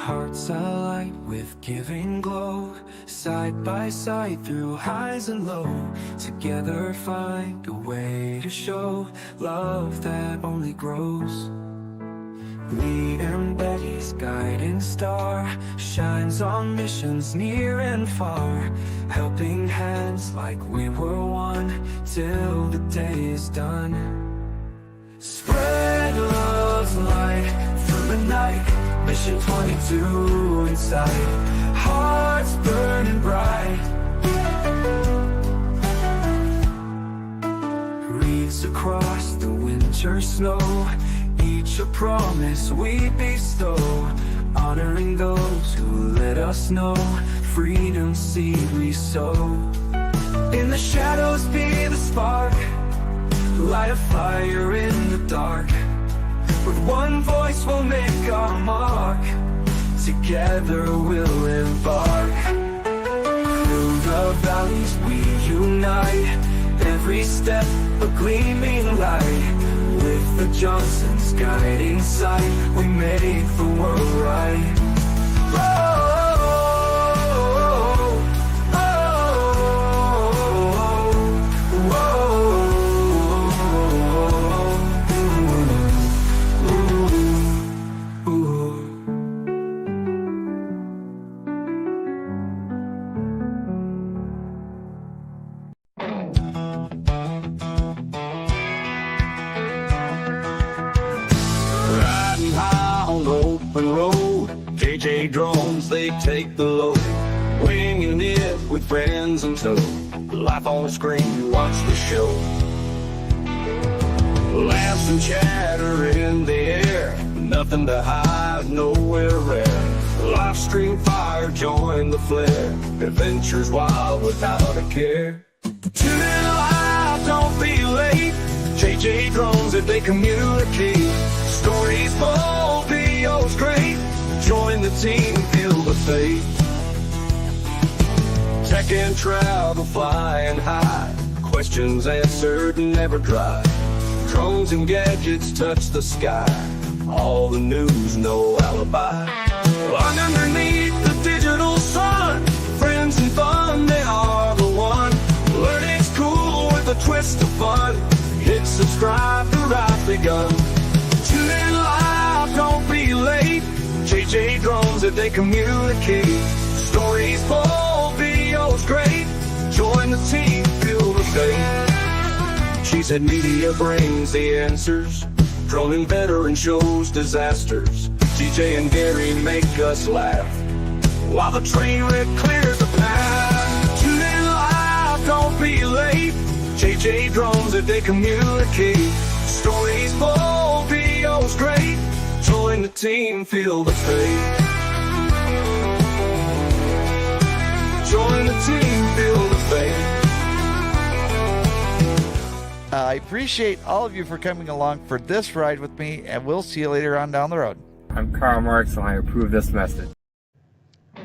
Hearts alight with giving glow, side by side through highs and lows. Together find a way to show love that only grows. Me and Betty's guiding star shines on missions near and far, helping hands like we were one till the day is done. Spread love's light through the night, mission 22 in sight, hearts burning bright. Wreaths across the winter snow, each a promise we bestow, honoring those who let us know freedom seed we sow. In the shadows be the spark, light a fire in the dark. With one voice we'll make our mark, together we'll embark. Through the valleys we unite, every step a gleaming light. With the Johnsons guiding sight, we make the world right. JJDrones, they take the load, winging it with friends in tow. Life on the screen, watch the show. Laughs and chatter in the air, nothing to hide, nowhere rare. Live stream fire, join the flare, adventures wild without a care. Tune in live, don't be late. JJDrones, if they communicate. Stories bold, videos great. Join the team, feel the faith. Tech and travel, flying high. Questions answered, never dry. Drones and gadgets touch the sky. All the news, no alibi. Underneath the digital sun, friends and fun, they are the one. Learning's cool with a twist of fun. Hit subscribe, the ride begun. Tune in live, don't be late. JJDrones, if they communicate. Stories bold, videos great. Join the team, feel the faith. She said media brings the answers. Droning veteran shows disasters. TJ and Gary make us laugh, while the train wreck clears the path. Tune in live, don't be late. JJDrones, if they communicate. Stories bold, videos great. Join the team, feel the faith. Join the team, feel the faith. I appreciate all of you for coming along for this ride with me, and we'll see you later on down the road. I'm Karl Marx, and I approve this message.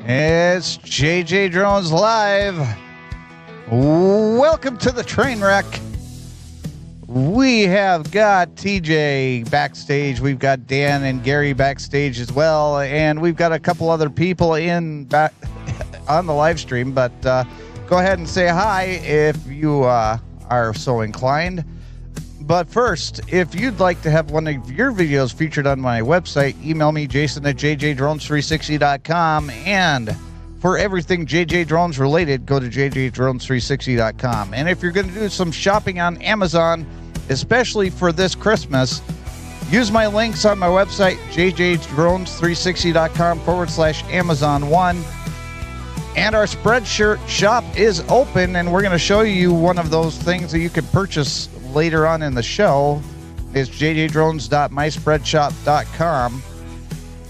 It's JJDrones Live. Welcome to the train wreck. We have got TJ backstage. We've got Dan and Gary backstage as well, and we've got a couple other people in back on the live stream. But go ahead and say hi if you are so inclined. But first, if you'd like to have one of your videos featured on my website, email me, jason@jjdrones360.com. And for everything JJDrones related, go to jjdrones360.com. And if you're going to do some shopping on Amazon, especially for this Christmas, use my links on my website, jjdrones360.com/Amazon1. And our Spreadshirt shop is open, and we're going to show you one of those things that you can purchase later on in the show. It's jjdrones.myspreadshop.com.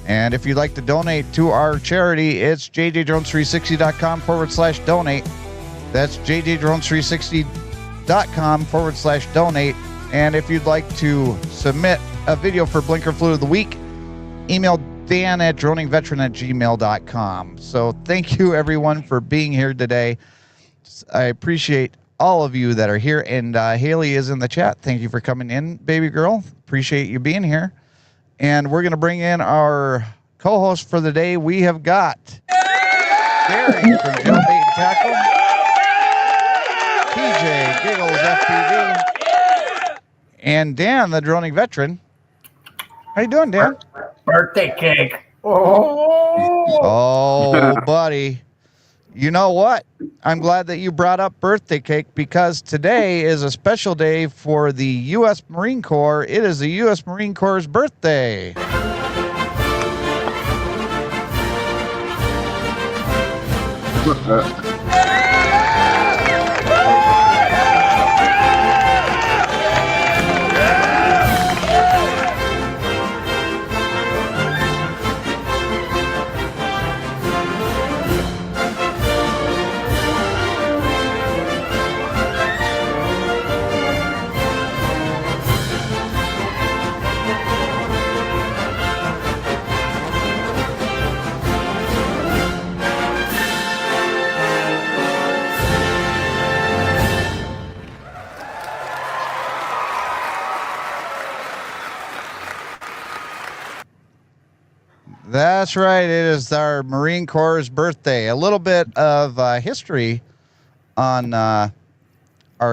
And if you'd like to donate to our charity, it's jjdrones360.com/donate. That's jjdrones360.com/donate. And if you'd like to submit a video for Blinker Flu of the Week, email dan@droningveteran@gmail.com. So thank you, everyone, for being here today. I appreciate all of you that are here. And Haley is in the chat. Thank you for coming in, baby girl. Appreciate you being here. And we're going to bring in our co-host for the day, we have got Gary from Jailbait and Tackle, TJ Giggles FPV, and Dan, the droning veteran. How you doing, Dan? Birthday cake. Oh, buddy. You know what? I'm glad that you brought up birthday cake because today is a special day for the U.S. Marine Corps. It is the U.S. Marine Corps' birthday. That's right. It is our Marine Corps' birthday. A little bit of history on our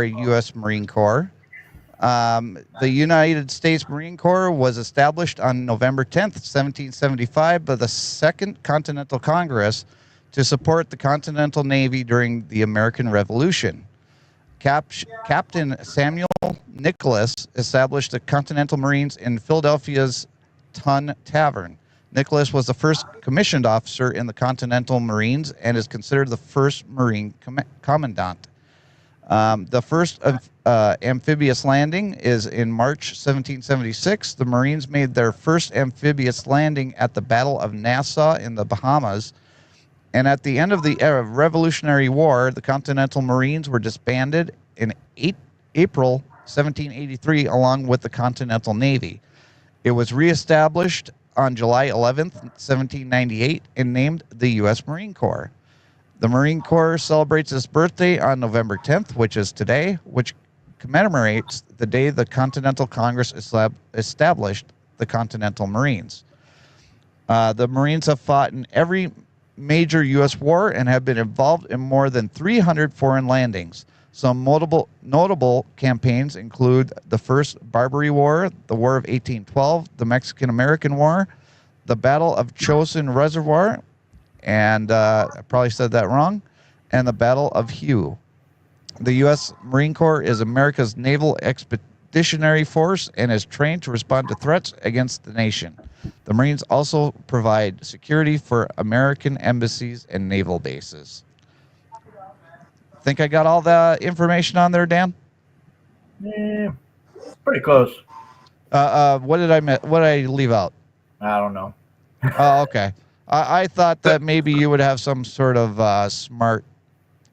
U.S. Marine Corps. The United States Marine Corps was established on November 10th, 1775 by the Second Continental Congress to support the Continental Navy during the American Revolution. Captain Samuel Nicholas established the Continental Marines in Philadelphia's Tun Tavern. Nicholas was the first commissioned officer in the Continental Marines and is considered the first Marine commandant. The first amphibious landing is in March 1776. The Marines made their first amphibious landing at the Battle of Nassau in the Bahamas. And at the end of the Revolutionary War, the Continental Marines were disbanded in April 1783 along with the Continental Navy. It was reestablished on July 11th, 1798, and named the U.S. Marine Corps. The Marine Corps celebrates its birthday on November 10th, which is today, which commemorates the day the Continental Congress established the Continental Marines. The Marines have fought in every major U.S. war and have been involved in more than 300 foreign landings. Some notable campaigns include the First Barbary War, the War of 1812, the Mexican-American War, the Battle of Chosin Reservoir, and I probably said that wrong, and the Battle of Hue. The U.S. Marine Corps is America's naval expeditionary force and is trained to respond to threats against the nation. The Marines also provide security for American embassies and naval bases. Think I got all the information on there, Dan? yeah, pretty close. What did I what did I leave out? I don't know. Oh, okay. I thought that maybe you would have some sort of smart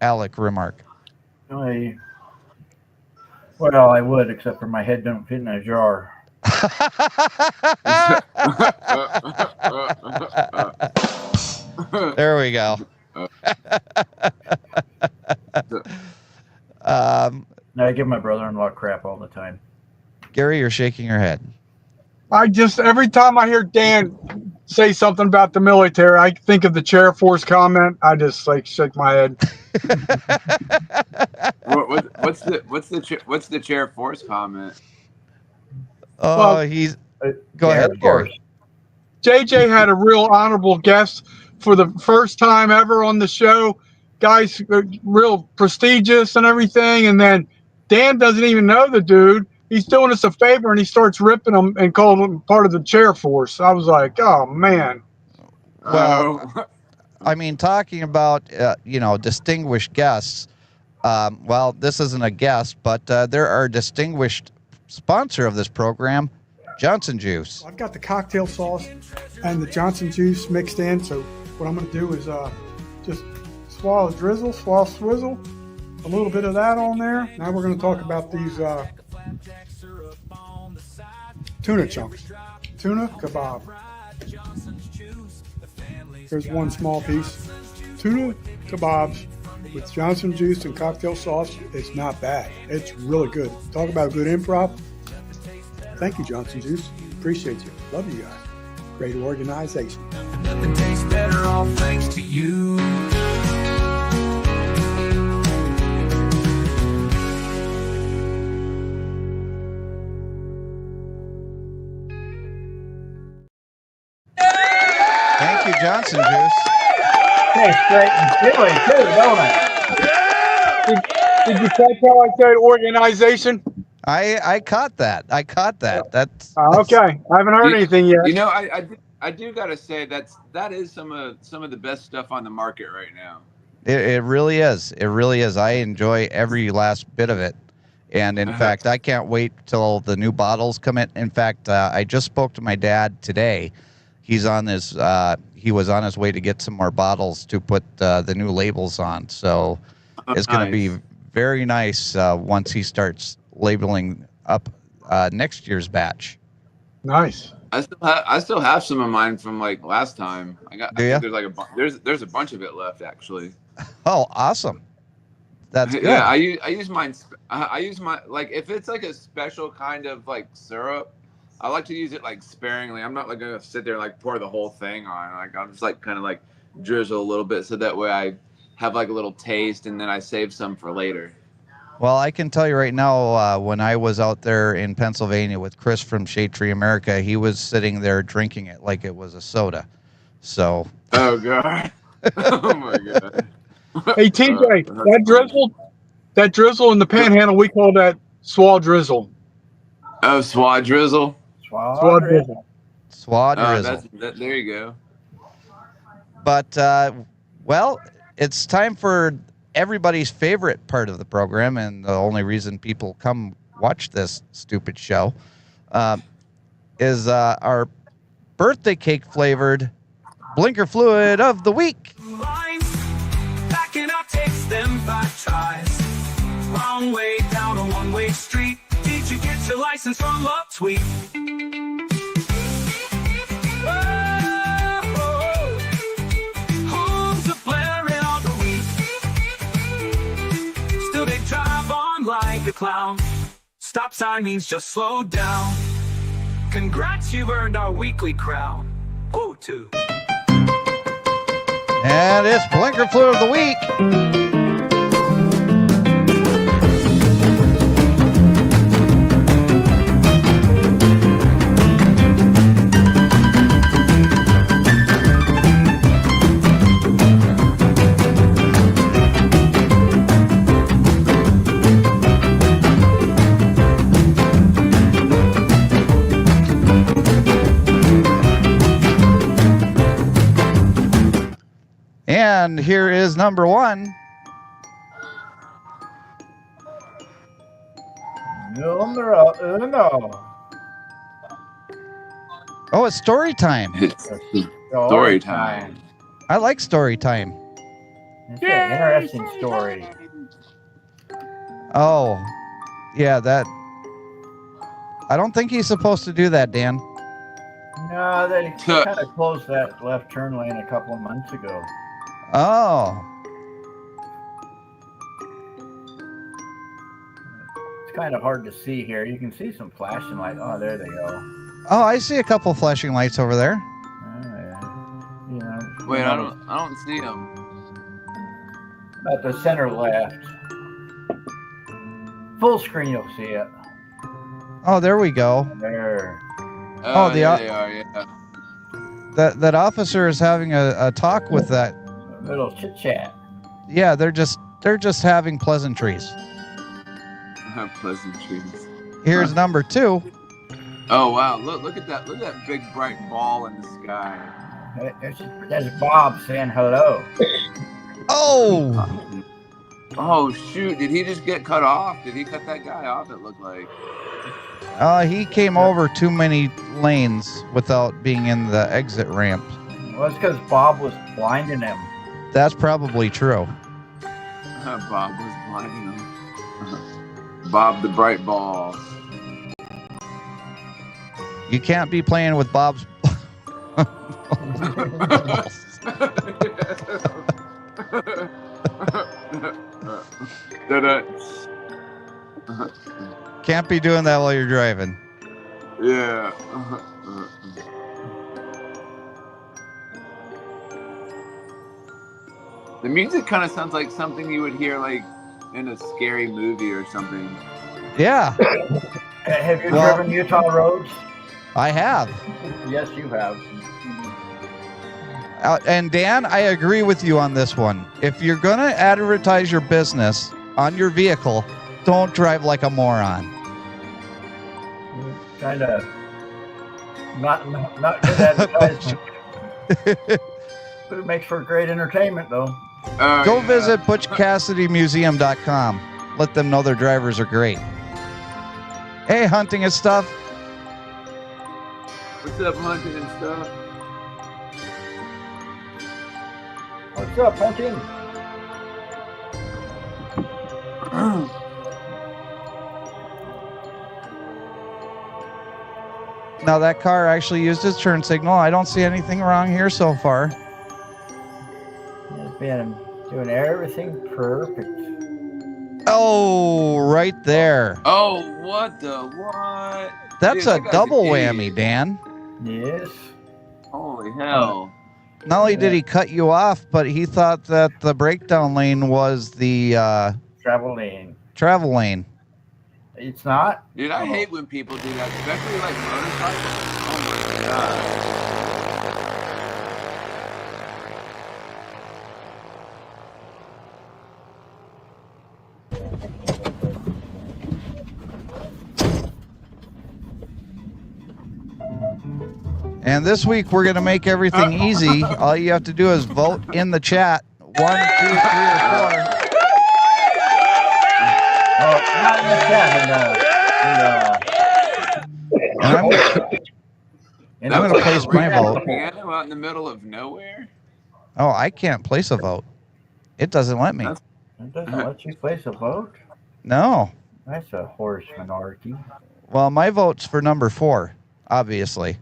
aleck remark. Well, I would, except for my head don't fit in a jar. There we go. I give my brother-in-law crap all the time. Gary, you're shaking your head. Every time I hear Dan say something about the military, I think of the Chair Force comment. I just shake my head. What's the Chair Force comment? Oh, Well, go ahead, Gary. JJ had a real honorable guest for the first time ever on the show. Guys, real prestigious and everything. And then Dan doesn't even know the dude. He's doing us a favor and he starts ripping him and calling him part of the Chair Force. I was like, oh, man. Well, I mean, talking about, distinguished guests. Well, this isn't a guest, but there are distinguished sponsor of this program, Johnson Juice. I've got the cocktail sauce and the Johnson Juice mixed in. So what I'm going to do is just swallow drizzle, swallow swizzle, a little bit of that on there. Now we're going to talk about these tuna chunks, tuna kebab. Here's one small piece. Tuna kebabs with Johnson Juice and cocktail sauce is not bad. It's really good. Talk about good improv. Thank you, Johnson Juice. Appreciate you. Love you guys. Great organization. that tastes better, all thanks to you. Thank you, Johnson Juice. Tastes great and chili too, don't it? Did you catch how I said organization? I caught that. I caught that. That's Okay, I haven't heard anything yet. You know, I do gotta say that is some of the best stuff on the market right now. it really is. It really is. I enjoy every last bit of it. And in fact, I can't wait till the new bottles come in. In fact, I just spoke to my dad today. He's on his he was on his way to get some more bottles to put the new labels on. So it's going to be very nice once he starts labeling up next year's batch. Nice. I still have some of mine from like last time. I think there's like there's a bunch of it left actually. Oh, awesome. That's good. Yeah, I use mine. I use my, like, if it's like a special kind of like syrup, I like to use it like sparingly. I'm not like gonna sit there and like pour the whole thing on. Like I'll just like kind of like drizzle a little bit so that way I have like a little taste, and then I save some for later. Well, I can tell you right now, when I was out there in Pennsylvania with Chris from Shade Tree America, he was sitting there drinking it like it was a soda. So. Oh god. Oh my god. Hey TJ, that drizzle in the Panhandle, we call that swall drizzle. Oh, swad drizzle. Swall drizzle. Swad drizzle. There you go. But well, it's time for everybody's favorite part of the program, and the only reason people come watch this stupid show is our birthday cake flavored blinker fluid of the week. Lines, backing up takes them 5 tries. Wrong way down a one-way street. Did you get your license from Love Tweet? Homes are blaring all the week. Still they drive on like a clown. Stop sign means just slow down. Congrats, you've earned our weekly crown. Oh, too. And it's blinker fluid of the week. And here is number 1. Numero uno. Oh, it's story time. Story time. I like story time. It's an interesting story. Oh, yeah, that. I don't think he's supposed to do that, Dan. No, they kind of closed that left turn lane a couple of months ago. Oh. It's kind of hard to see here. You can see some flashing lights. Oh, there they go. Oh, I see a couple flashing lights over there. Oh, yeah. You know, Wait, I don't see them. At the center left. Full screen, you'll see it. Oh, there we go. There. Oh, there they are. Yeah. That officer is having a talk with that. A little chit chat. Yeah, they're just having pleasantries. Pleasantries. Here's number 2. Oh wow! Look at that! Look at that big bright ball in the sky. That's Bob saying hello. Oh. Oh shoot! Did he just get cut off? Did he cut that guy off? It looked like. He came over too many lanes without being in the exit ramp. Well, it's because Bob was blinding him. That's probably true. Bob was blinding him. Bob the bright ball. You can't be playing with Bob's. Can't be doing that while you're driving. Yeah. The music kind of sounds like something you would hear like in a scary movie or something. Yeah, Have you Well- driven Utah roads? I have. Yes, you have. And Dan, I agree with you on this one. If you're going to advertise your business on your vehicle, don't drive like a moron. Kind of not good advertisement. But it makes for great entertainment, though. Go Yeah. visit ButchCassidyMuseum.com. Let them know their drivers are great. Hey, hunting and stuff. What's up, hunting and stuff? What's up, hunting? Now that car actually used its turn signal. I don't see anything wrong here so far. It's been doing everything perfect. Oh, right there. Oh, what the what? That's Dude, that a guy's double idiot. whammy, Dan. Yes. Holy hell. Not only did he cut you off, but he thought that the breakdown lane was the Travel lane. travel lane. It's not. Dude, I hate when people do that, especially like motorcycles. Oh my god. And this week we're going to make everything easy. All you have to do is vote in the chat. 1, 2, 3, or 4. Oh, not in the chat. And I'm In I'm the- gonna place my vote. Piano out in the middle of nowhere. Oh, I can't place a vote. It doesn't let me. It doesn't let you place a vote. No. That's a horse minority. Well, my vote's for number 4, obviously.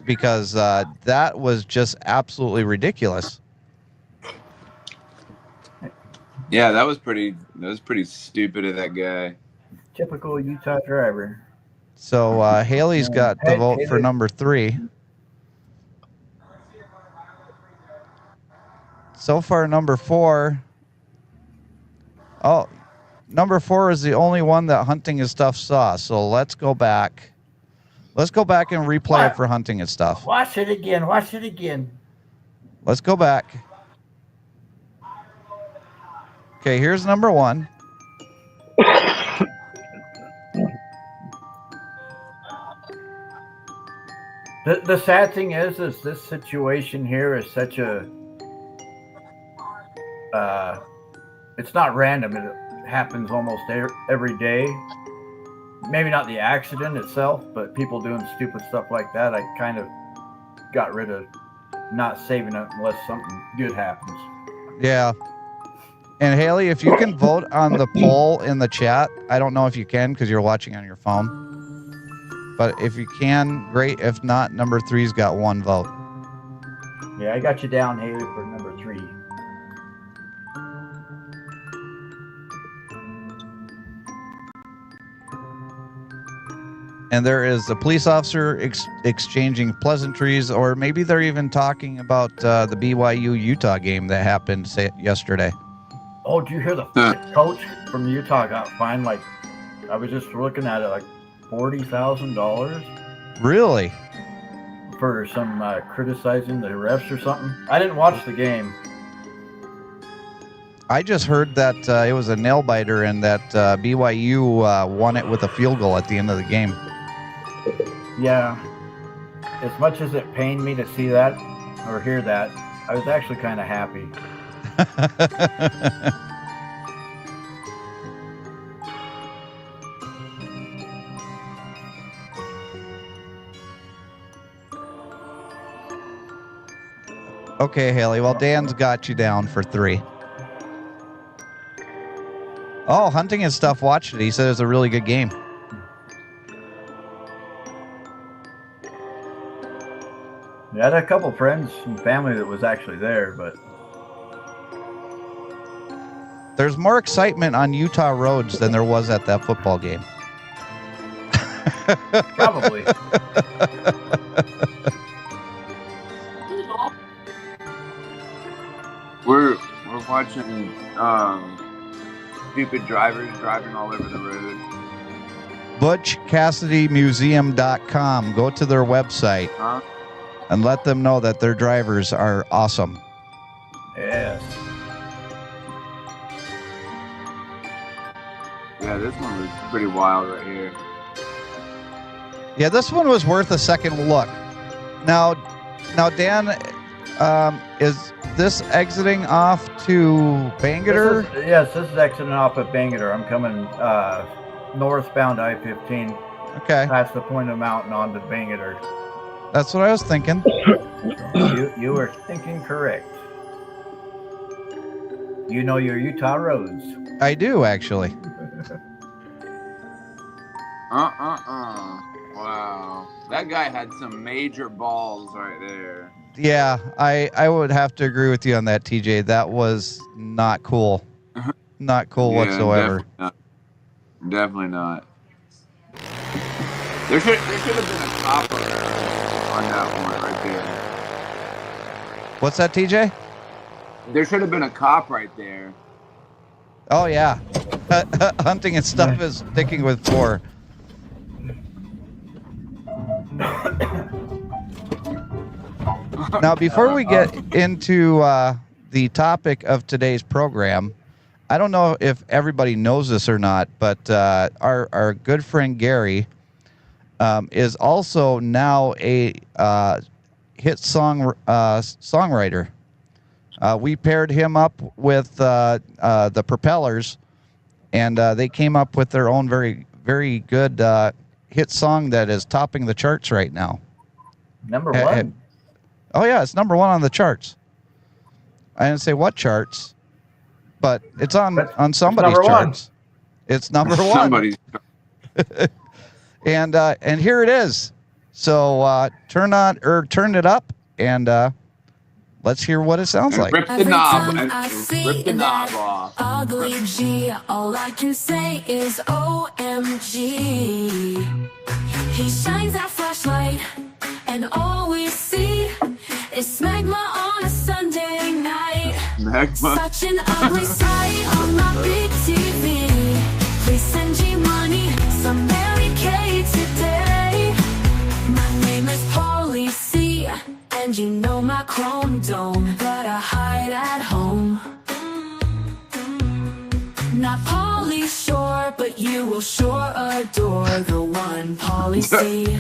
Because that was just absolutely ridiculous. Yeah, that was pretty stupid of that guy. Typical Utah driver. So Haley's got the Hey, vote for Haley. number 3. So far, number 4. Oh, number 4 is the only one that hunting and stuff saw. So let's go back. Let's go back and replay it for hunting and stuff. Watch it again. Watch it again. Let's go back. Okay, here's number 1. The sad thing is this situation here is such a. It's not random. It happens almost every day. Maybe not the accident itself, but people doing stupid stuff like that. I kind of got rid of not saving it unless something good happens. Yeah. And Haley, if you can vote on the poll in the chat, I don't know if you can because you're watching on your phone. But if you can, great. If not, number 3's got 1 vote. Yeah, I got you down, Haley, for number 3. And there is a police officer exchanging pleasantries, or maybe they're even talking about the BYU Utah game that happened yesterday. Oh, did you hear the coach from Utah got fined? Like, I was just looking at it, like $40,000 Really? for some criticizing the refs or something. I didn't watch the game. I just heard that it was a nail biter and that BYU won it with a field goal at the end of the game. Yeah, as much as it pained me to see that or hear that, I was actually kind of happy. Okay, Haley. Well, Dan's got you down for 3. Oh, hunting and stuff watched it. He said it was a really good game. Yeah, I had a couple friends and family that was actually there, but There's more excitement on Utah roads than there was at that football game. probably. watching stupid drivers driving all over the road. ButchCassidyMuseum.com. Go to their website and let them know that their drivers are awesome. Yes. Yeah, this one was pretty wild right here. Yeah, this one was worth a second look. Now, Dan, is this exiting off to Bangalore? Yes, this is exiting off at Bangalore. I'm coming northbound I-15. Okay. Past the point of the mountain onto Bangalore. That's what I was thinking. You were thinking correct. You know your Utah roads. I do, actually. Wow. That guy had some major balls right there. Yeah, I would have to agree with you on that, TJ. That was not cool. Not cool whatsoever. Definitely not. There should have been a cop on that one right there. What's that, TJ? There should have been a cop right there. Oh, yeah. Hunting and stuff is sticking with 4. Now, before we get into the topic of today's program, I don't know if everybody knows this or not, but our good friend Gary is also now a hit songwriter. We paired him up with the Propellers, and they came up with their own very, very good hit song that is topping the charts right now. Number one. Oh, yeah, it's number 1 on the charts. I didn't say what charts, but it's on somebody's charts. It's number 1. Somebody's. And here it is. So turn it up, and let's hear what it sounds like. Rip the knob off. Ugly G, all I can say is OMG. He shines that flashlight, and all we see is magma on a Sunday night. Magma. Such an ugly sight on my big TV. Please send G money, some Mary Kay today. My name is Paulie C, and you know my chrome dome that I hide at home. Not Paulie Shore, but you will sure adore the one Paulie C.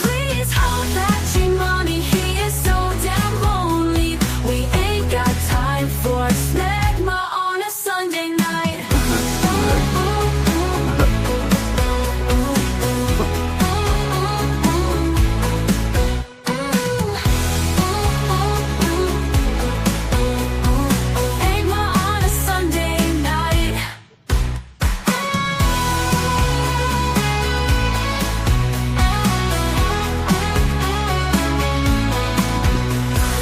Please hold that G money, he is so damn lonely. We ain't got time for smegma on a Sunday night. Egma on a Sunday night.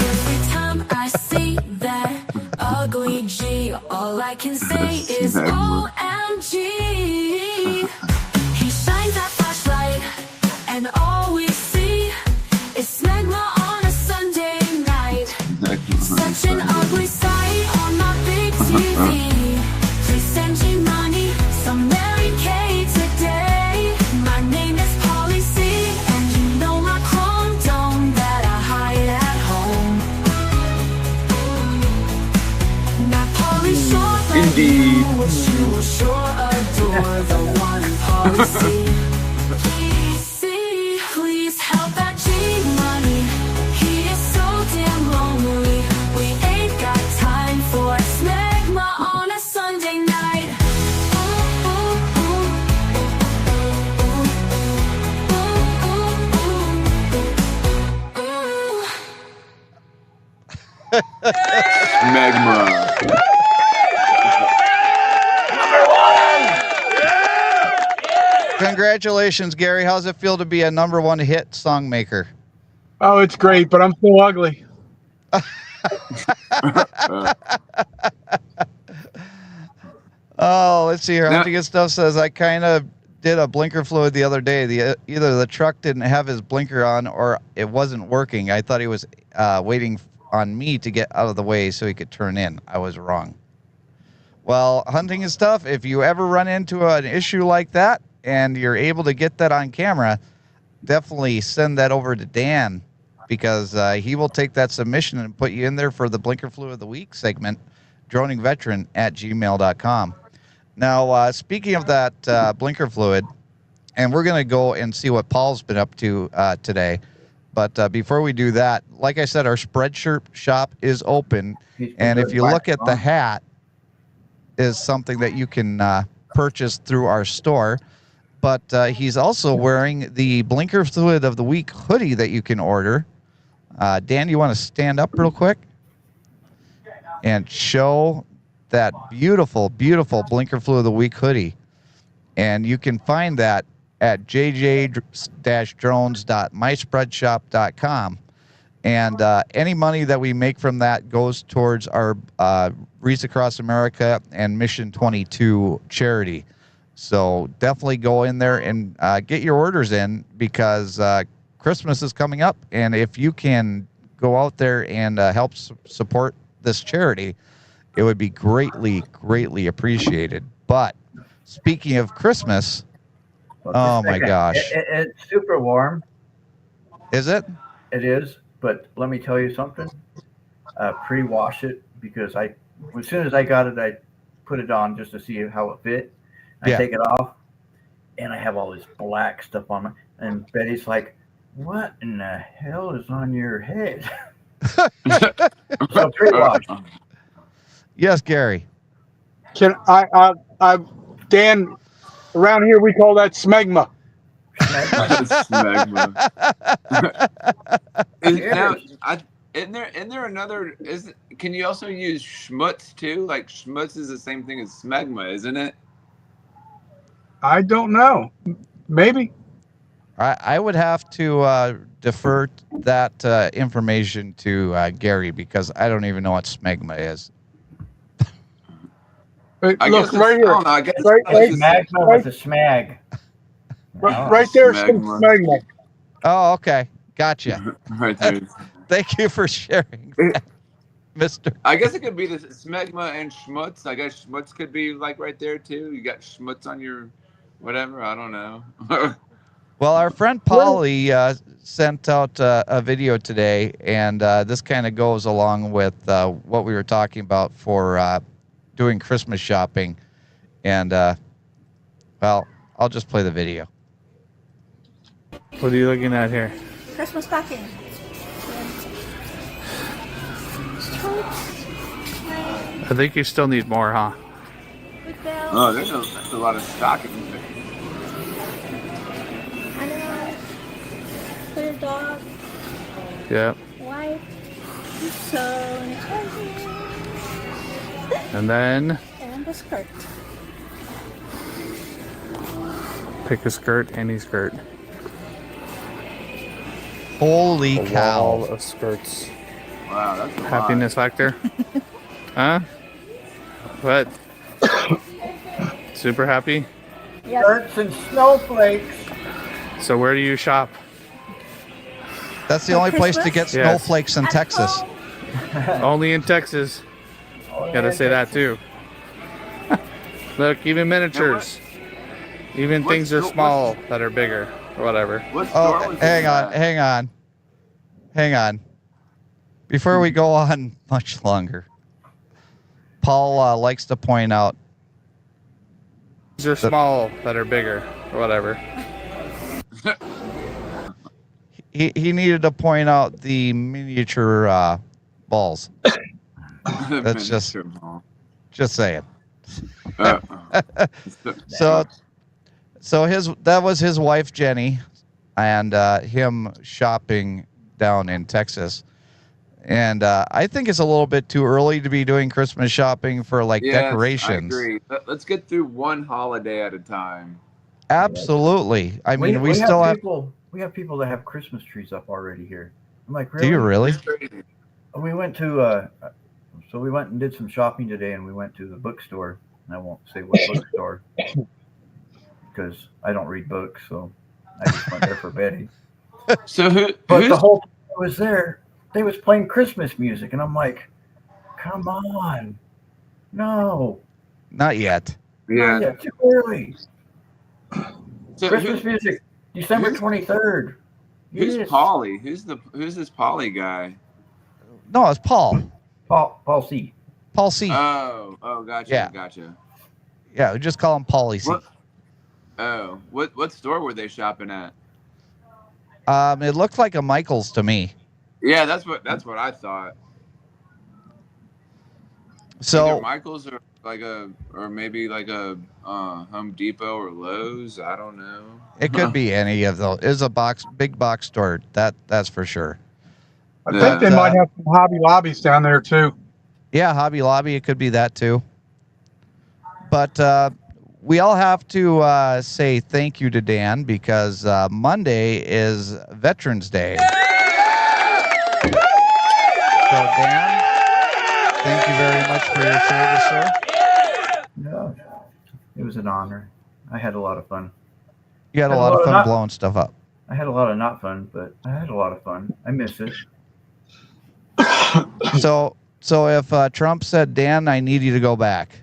Every time I see that ugly G, all I can say is OMG. He shines that flashlight, and all we see is smegma on a Sunday night. Such an ugly sight on my big TV. Please send you money, some Mary Kay today. My name is Paulie C, and you know my chrome dome that I hide at home. Not Paulie Shore, but Indeed. you will sure adore the one Paulie C. Please help that G money. He is so damn lonely. We ain't got time for smegma on a Sunday night. Magma. Congratulations, Gary. How's it feel to be a number 1 hit song maker? Oh, it's great, but I'm so ugly. Oh, let's see here. Now- Hunting and Stuff says, I kind of did a blinker fluid the other day. Either the truck didn't have his blinker on or it wasn't working. I thought he was waiting on me to get out of the way so he could turn in. I was wrong. Well, hunting and stuff, if you ever run into an issue like that and you're able to get that on camera, definitely send that over to Dan, because he will take that submission and put you in there for the Blinker Fluid of the Week segment, droningveteran@gmail.com. Now, speaking of that blinker fluid, and we're going to go and see what Paul's been up to today. But before we do that, like I said, our Spreadshirt shop is open. And if you look at the hat, is something that you can purchase through our store. But he's also wearing the Blinker Fluid of the Week hoodie that you can order. Dan, you want to stand up real quick and show that beautiful, beautiful Blinker Fluid of the Week hoodie? And you can find that at jj-drones.myspreadshop.com. And any money that we make from that goes towards our Reach Across America and Mission 22 charity. So definitely go in there and get your orders in, because Christmas is coming up. And if you can go out there and help support this charity, it would be greatly, greatly appreciated. But speaking of Christmas, oh my gosh. It's super warm. Is it? It is. But let me tell you something. Pre-wash it, because as soon as I got it, I put it on just to see how it fit. I take it off, and I have all this black stuff on it. And Betty's like, "What in the hell is on your head?" So pre-wash. Yes, Gary. Can I Dan, around here we call that smegma. Smegma. Isn't there another? Can you also use schmutz too? Like schmutz is the same thing as smegma, isn't it? I don't know. Maybe. I would have to defer that information to Gary, because I don't even know what smegma is. Look guess right here. I guess Magma with a smag. Right there's some smegma. Oh, okay. Gotcha. Right there. Thank you for sharing that, Mister. I guess it could be the smegma and schmutz. I guess schmutz could be like right there too. You got schmutz on your whatever. I don't know. Well, our friend Polly sent out a video today, and this kind of goes along with what we were talking about for doing Christmas shopping. And, well, I'll just play the video. What are you looking at here? Christmas stocking. I think you still need more, huh? With bells. Oh, that's a lot of stockings. Animals. For your dog. Yep. Wife. So inexpensive. And then And a skirt. pick a skirt, any skirt. Holy A cow. wall of skirts. Wow, that's a Happiness factor? Huh? What? Super happy? Skirts and snowflakes. So where do you shop? That's the only place to get Yes. snowflakes in Texas. Only in Texas. Gotta say that too. Look, even miniatures. Even What's things are the- small that are bigger or whatever. What store Oh, was hang this on, at? hang on. Before we go on much longer, Paul likes to point out Things are small that are bigger or whatever. he needed to point out the miniature balls. That's just saying. So that was his wife Jenny, and him shopping down in Texas. And I think it's a little bit too early to be doing Christmas shopping for decorations. I agree. Let's get through one holiday at a time. Absolutely. I mean, we still have. We have people that have Christmas trees up already here. I'm like, Do really? you really? We went to so we went and did some shopping today, and we went to the bookstore. And I won't say what bookstore because I don't read books, so I just went there for Betty. So But the whole time I was there, they was playing Christmas music, and I'm like, come on, no, Not yet. Yeah. not yet, too early. So Christmas music, December 23rd. Who's Yes. Polly? Who's this Polly guy? No, it's Paul. Paul C. Paul C. Oh, gotcha, Yeah. gotcha. Yeah, we just call him Paulie C. What store were they shopping at? It looked like a Michael's to me. Yeah, that's what I thought. So either Michael's or maybe like a Home Depot or Lowe's. I don't know. it could be any of those. It's a big box store. That's for sure. I think they might have some Hobby Lobbies down there too. Yeah, Hobby Lobby. It could be that too. But we all have to say thank you to Dan because Monday is Veterans Day. So Dan, thank you very much for your service, sir. No, it was an honor. I had a lot of fun. You had a lot of fun blowing stuff up. I had a lot of not fun, but I had a lot of fun. I miss it. So if Trump said, Dan, I need you to go back.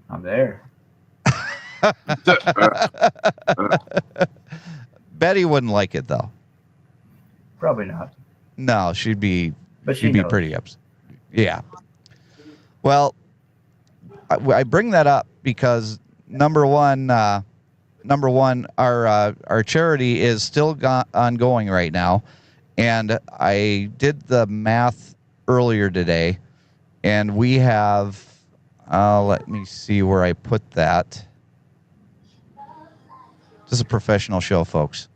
I'm there. Betty wouldn't like it though. Probably not. No, she'd be knows. pretty upset. Yeah. Well, I bring that up because number one, our charity is still ongoing right now, and I did the math earlier today, and we have. Let me see where I put that. This is a professional show, folks.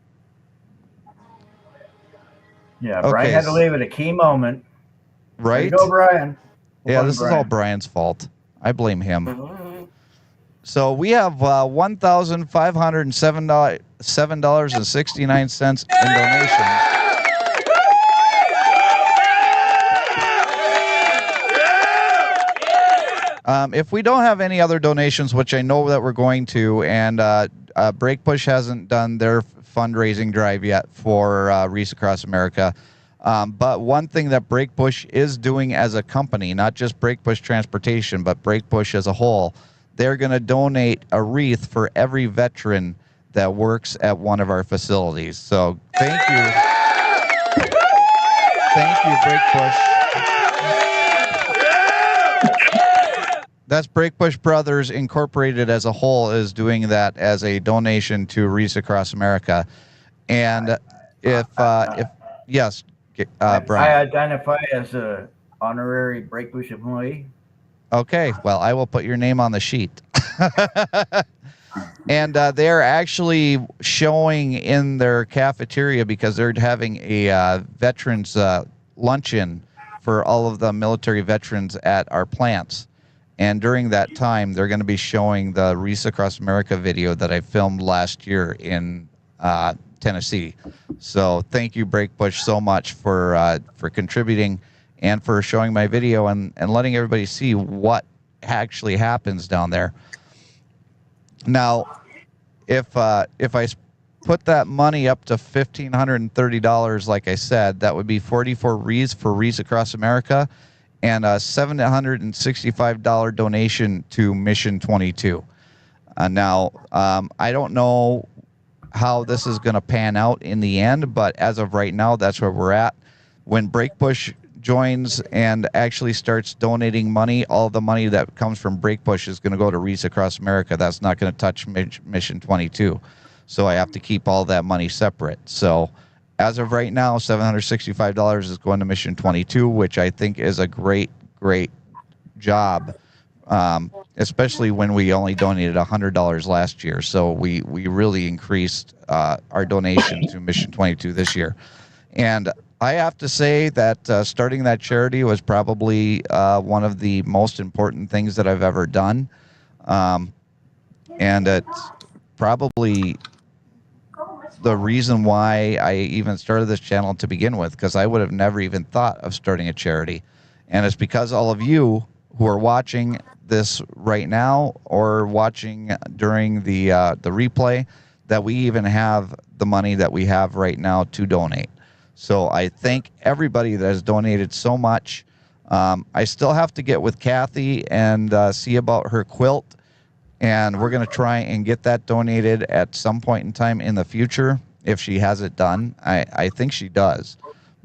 Yeah, Brian had to leave at a key moment. Right? There you go, Brian. Yeah, this is all Brian's fault. I blame him. So we have $1,507.69 in donations. If we don't have any other donations, which I know that we're going to, and Breakbush hasn't done their fundraising drive yet for Reese Across America. But one thing that Breakbush is doing as a company, not just Breakbush Transportation, but Breakbush as a whole, they're going to donate a wreath for every veteran that works at one of our facilities. So thank you. Thank you, Breakbush. That's Breakbush Brothers Incorporated as a whole is doing that as a donation to Reese Across America. And if yes, Brian. I identify as a honorary Breakbush employee. Okay, well, I will put your name on the sheet. And they're actually showing in their cafeteria because they're having a veterans luncheon for all of the military veterans at our plants. And during that time, they're going to be showing the Reese Across America video that I filmed last year in Tennessee. So thank you, Breakbush, so much for contributing and for showing my video and letting everybody see what actually happens down there. Now, if I put that money up to $1,530, like I said, that would be 44 Rees for Rees Across America and a $765 donation to Mission 22. Now, I don't know how this is going to pan out in the end, but as of right now, that's where we're at. When Breakbush joins and actually starts donating money, all the money that comes from Breakbush is going to go to Reese Across America. That's not going to touch Mission 22. So I have to keep all that money separate. So as of right now, $765 is going to Mission 22, which I think is a great job, especially when we only donated $100 last year. So we really increased our donation to Mission 22 this year. And I have to say that starting that charity was probably one of the most important things that I've ever done. And it's probably the reason why I even started this channel to begin with, because I would have never even thought of starting a charity. And it's because all of you who are watching this right now or watching during the replay that we even have the money that we have right now to donate. So I thank everybody that has donated so much. I still have to get with Kathy and see about her quilt, and we're going to try and get that donated at some point in time in the future if she has it done. I think she does,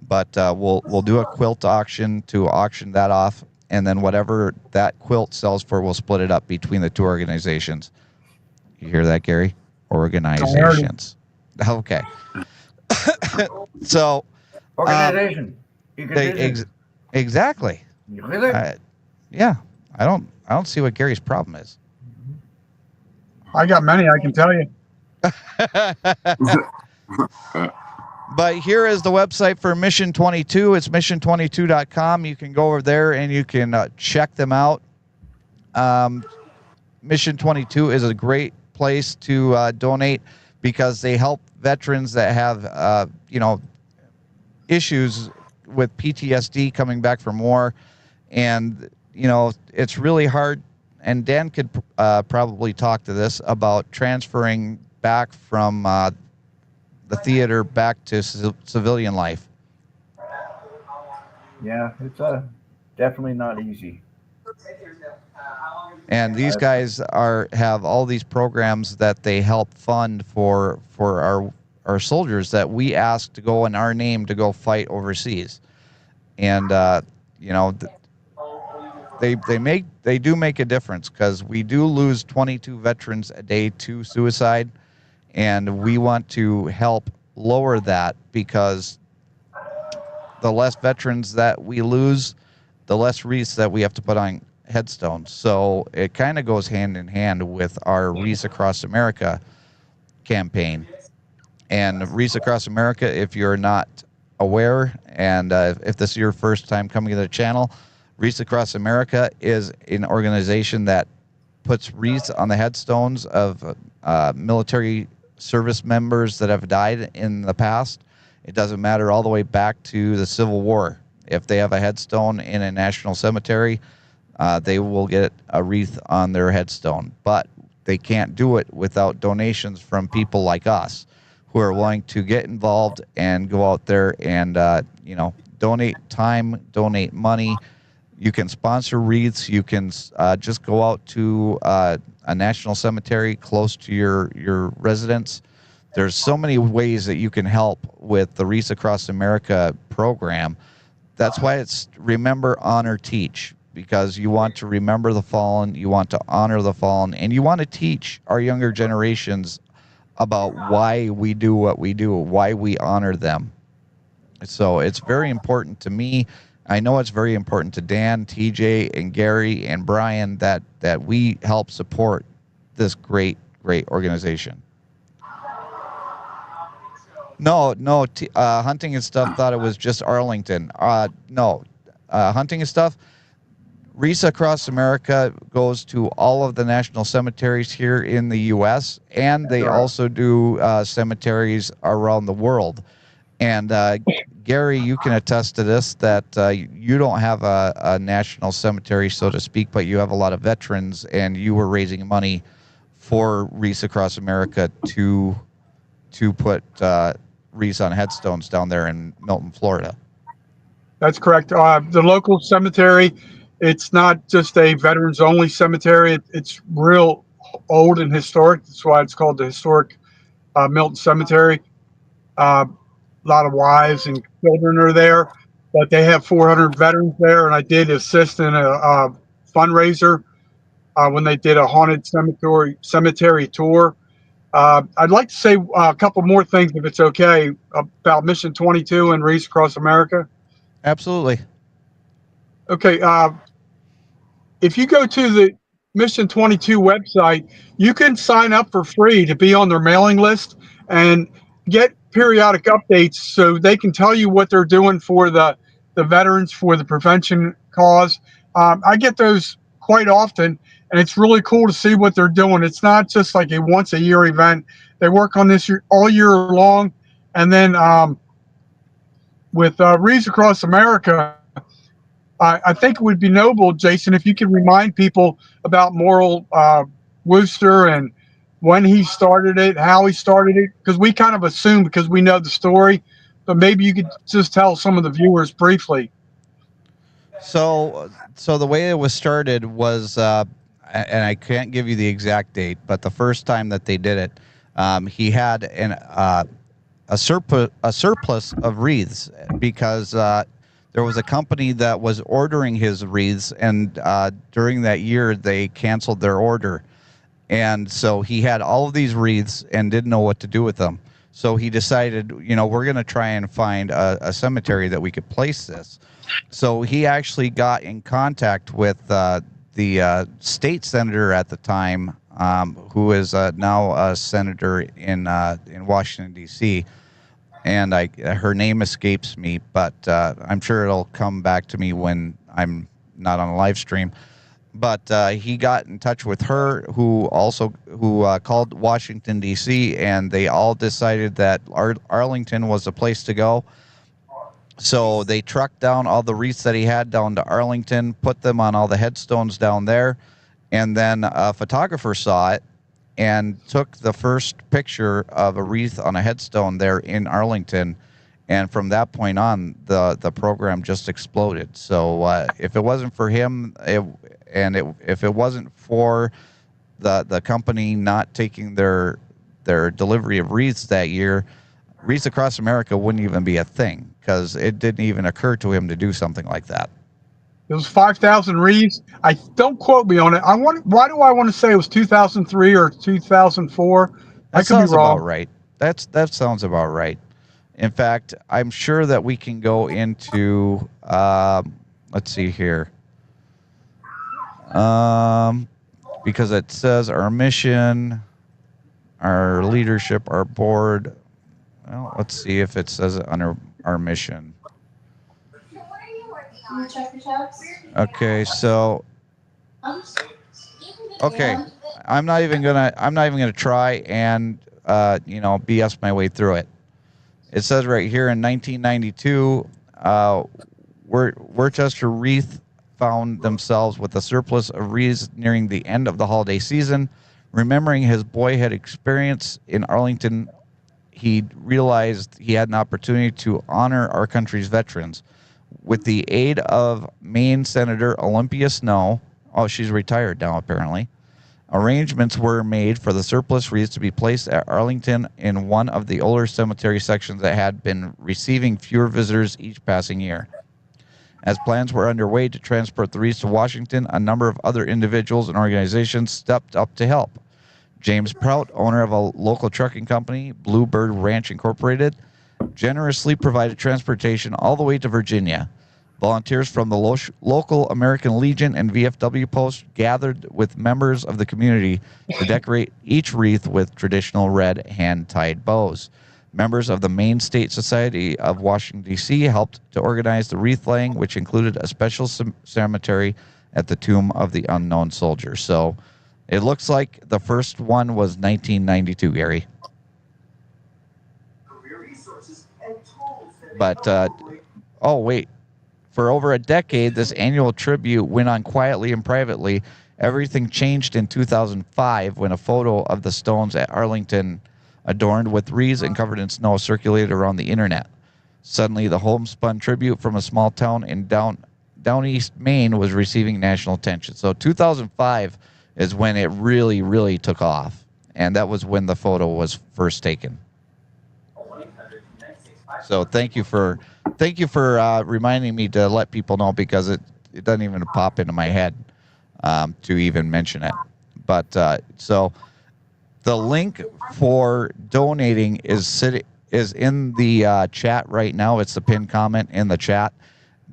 but we'll do a quilt auction to auction that off, and then whatever that quilt sells for, we'll split it up between the two organizations. You hear that, Gary? Organizations. Okay. So Organization. Exactly. Yeah. I don't see what Gary's problem is. I got many, I can tell you. But here is the website for Mission 22. It's mission22.com. You can go over there and you can check them out. Mission 22 is a great place to donate because they help veterans that have, issues with PTSD coming back from war. And, it's really hard. And Dan could probably talk to this about transferring back from the theater back to civilian life. Yeah, it's definitely not easy. And these guys have all these programs that they help fund for our soldiers that we ask to go in our name to go fight overseas. And they do make a difference, because we do lose 22 veterans a day to suicide, and we want to help lower that, because the less veterans that we lose, the less wreaths that we have to put on headstones. So it kind of goes hand in hand with our Wreaths Across America campaign. And Wreaths Across America, if you're not aware, and if this is your first time coming to the channel, Wreaths Across America is an organization that puts wreaths on the headstones of military service members that have died in the past. It doesn't matter, all the way back to the Civil War. If they have a headstone in a national cemetery, they will get a wreath on their headstone. But they can't do it without donations from people like us, who are willing to get involved and go out there and donate time, donate money. You can sponsor wreaths. You can just go out to a national cemetery close to your residence. There's so many ways that you can help with the Wreaths Across America program. That's why it's Remember, Honor, Teach, because you want to remember the fallen, you want to honor the fallen, and you want to teach our younger generations about why we do what we do, why we honor them. So it's very important to me. I know it's very important to Dan, TJ, and Gary, and Brian that we help support this great organization. No, Hunting and Stuff thought it was just Arlington. No, Hunting and Stuff, Wreaths Across America goes to all of the national cemeteries here in the U.S., and they also do cemeteries around the world. And Gary, you can attest to this, that you don't have a national cemetery, so to speak, but you have a lot of veterans, and you were raising money for Wreaths Across America to put wreaths on headstones down there in Milton, Florida. That's correct. The local cemetery, it's not just a veterans-only cemetery. It's real old and historic. That's why it's called the Historic Milton Cemetery. A lot of wives and children are there, but they have 400 veterans there, and I did assist in a fundraiser when they did a haunted cemetery tour. I'd like to say a couple more things, if it's okay, about Mission 22 and Wreaths Across America. Absolutely. Okay. If you go to the Mission 22 website, you can sign up for free to be on their mailing list and get periodic updates, so they can tell you what they're doing for the veterans, for the prevention cause. I get those quite often, and it's really cool to see what they're doing. It's not just like a once a year event. They work on this all year long. And then with Wreaths Across America, I think it would be noble, Jason, if you could remind people about Morrill Wooster and when he started it, how he started it, because we kind of assume, because we know the story, but maybe you could just tell some of the viewers briefly. So the way it was started was, and I can't give you the exact date, but the first time that they did it, he had a surplus of wreaths because there was a company that was ordering his wreaths, and during that year they canceled their order, and so he had all of these wreaths and didn't know what to do with them. So he decided, we're going to try and find a cemetery that we could place this. So he actually got in contact with the state senator at the time, who is now a senator in Washington, D.C., and her name escapes me, but I'm sure it'll come back to me when I'm not on a live stream. But he got in touch with her, who called Washington, D.C., and they all decided that Arlington was the place to go. So they trucked down all the wreaths that he had down to Arlington, put them on all the headstones down there, and then a photographer saw it and took the first picture of a wreath on a headstone there in Arlington. And from that point on, the program just exploded. So if it wasn't for him, if it wasn't for the company not taking their delivery of wreaths that year, Wreaths Across America wouldn't even be a thing, because it didn't even occur to him to do something like that. It was 5,000 wreaths. Don't quote me on it. Why do I want to say it was 2003 or 2004? That sounds about right. That sounds about right. In fact, I'm sure that we can go into, let's see here, because it says our mission, our leadership, our board. Well, let's see if it says it under our mission. Okay, so okay, I'm not even gonna try and BS my way through it. It says right here in 1992, Worcester Wreath found themselves with a surplus of wreaths nearing the end of the holiday season. Remembering his boyhood experience in Arlington, he realized he had an opportunity to honor our country's veterans. With the aid of Maine Senator Olympia Snow, she's retired now apparently, arrangements were made for the surplus wreaths to be placed at Arlington in one of the older cemetery sections that had been receiving fewer visitors each passing year. As plans were underway to transport the wreaths to Washington, a number of other individuals and organizations stepped up to help. James Prout, owner of a local trucking company, Bluebird Ranch Incorporated, generously provided transportation all the way to Virginia. Volunteers from the local American Legion and VFW post gathered with members of the community to decorate each wreath with traditional red hand-tied bows. Members of the Maine State Society of Washington, D.C. helped to organize the wreath laying, which included a special cemetery at the Tomb of the Unknown Soldier. So it looks like the first one was 1992, Gary. But, oh, wait. For over a decade, this annual tribute went on quietly and privately. Everything changed in 2005 when a photo of the stones at Arlington, adorned with wreaths and covered in snow, circulated around the internet. Suddenly, the homespun tribute from a small town in down east Maine was receiving national attention. So 2005 is when it really, really took off. And that was when the photo was first taken. So thank you for reminding me to let people know, because it doesn't even pop into my head to even mention it. But so the link for donating is in the chat right now. It's the pinned comment in the chat.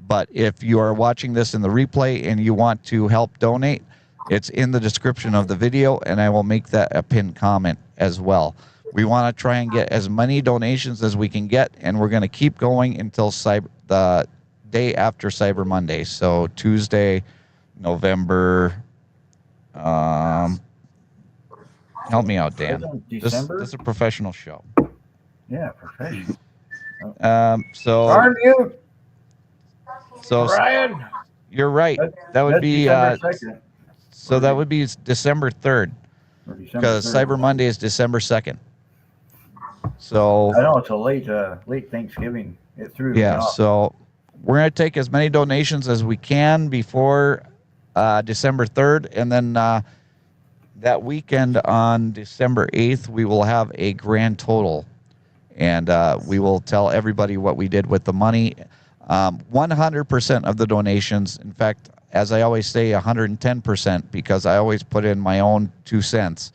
But if you are watching this in the replay and you want to help donate, it's in the description of the video, and I will make that a pinned comment as well. We want to try and get as many donations as we can get, and we're going to keep going until the day after Cyber Monday. So Tuesday, November. Help me out, Dan. This is a professional show. Yeah, professional. So Ryan, you're right. That would be so that would be December 3rd, because Cyber Monday is December 2nd. So I know it's a late Thanksgiving. It threw me yeah, off. so we're going to take as many donations as we can before December 3rd, and then that weekend on December 8th, we will have a grand total, and we will tell everybody what we did with the money. 100% of the donations, in fact, as I always say, 110%, because I always put in my own 2 cents.